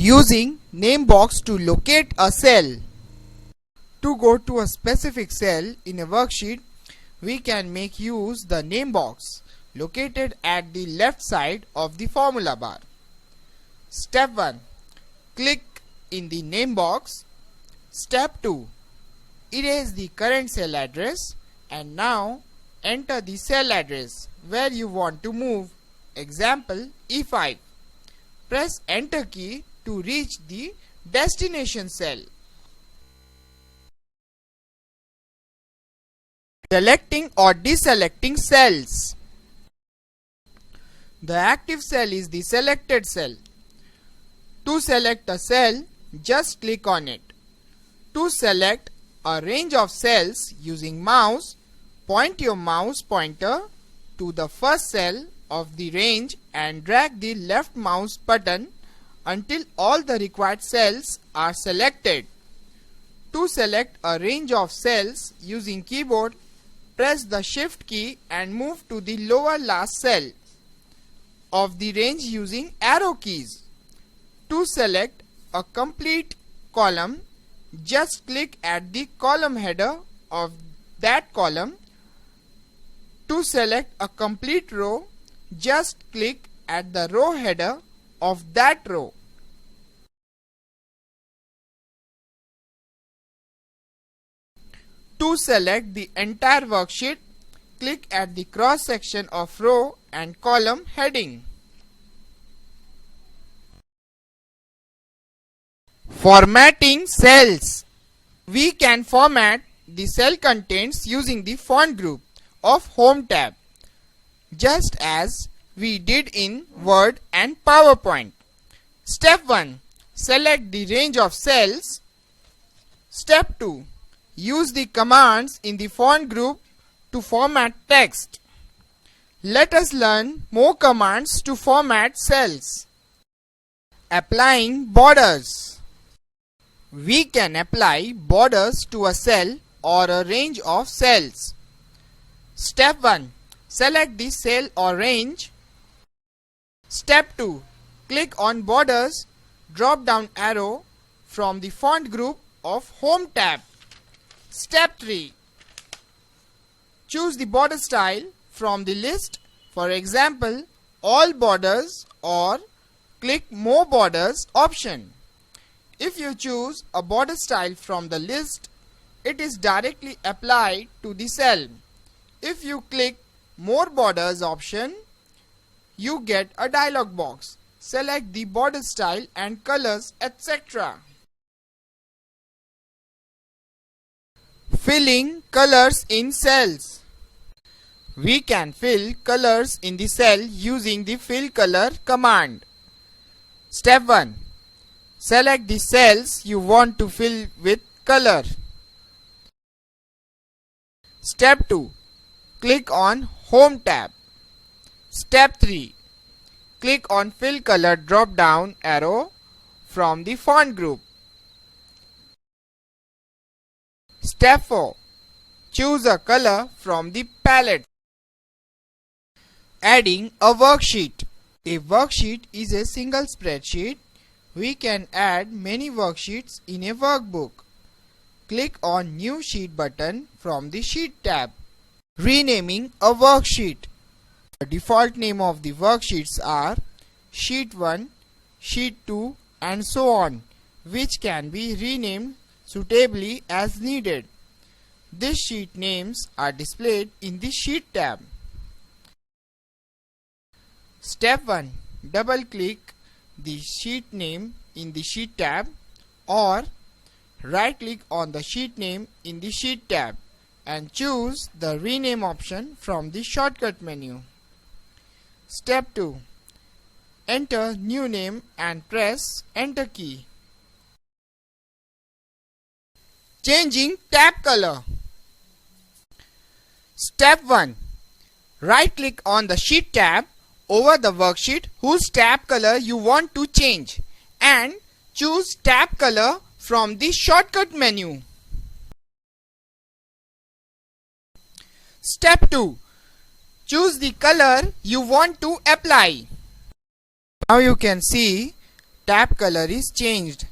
Using name box to locate a cell. To go to a specific cell in a worksheet, we can make use the name box located at the left side of the formula bar. Step 1. Click in the name box. Step 2. Erase the current cell address and now enter the cell address where you want to move. Example E5. Press enter key to reach the destination cell. Selecting or deselecting cells. The active cell is the selected cell. To select a cell, just click on it. To select a range of cells using mouse, point your mouse pointer to the first cell of the range and drag the left mouse button until all the required cells are selected. To select a range of cells using keyboard, press the shift key and move to the lower last cell of the range using arrow keys. To select a complete column, just click at the column header of that column. To select a complete row, just click at the row header of that row. To select the entire worksheet, click at the cross section of row and column heading. Formatting cells. We can format the cell contents using the font group of Home tab, just as we did in Word and PowerPoint. Step 1. Select the range of cells. Step 2. Use the commands in the font group to format text. Let us learn more commands to format cells. Applying borders. We can apply borders to a cell or a range of cells. Step 1. Select the cell or range. Step 2. Click on Borders drop down arrow from the font group of Home tab. Step 3. Choose the border style from the list, for example, all borders or click More Borders option. If you choose a border style from the list, it is directly applied to the cell. If you click More Borders option, you get a dialog box. Select the border style and colors, etc. Filling colors in cells. We can fill colors in the cell using the Fill Color command. Step 1. Select the cells you want to fill with color. Step 2. Click on Home tab. Step 3. Click on Fill Color drop down arrow from the font group. Step 4. Choose a color from the palette. Adding a worksheet. A worksheet is a single spreadsheet. We can add many worksheets in a workbook. Click on New Sheet button from the Sheet tab. Renaming a worksheet. The default name of the worksheets are Sheet 1, Sheet 2 and so on, which can be renamed suitably as needed. These sheet names are displayed in the Sheet tab. Step 1. Double-click the sheet name in the Sheet tab or right-click on the sheet name in the Sheet tab and choose the Rename option from the shortcut menu. Step 2. Enter new name and press Enter key. Changing tab color. Step 1. Right-click on the Sheet tab over the worksheet whose tab color you want to change and choose tab color from the shortcut menu. Step 2. Choose the color you want to apply. Now you can see tab color is changed.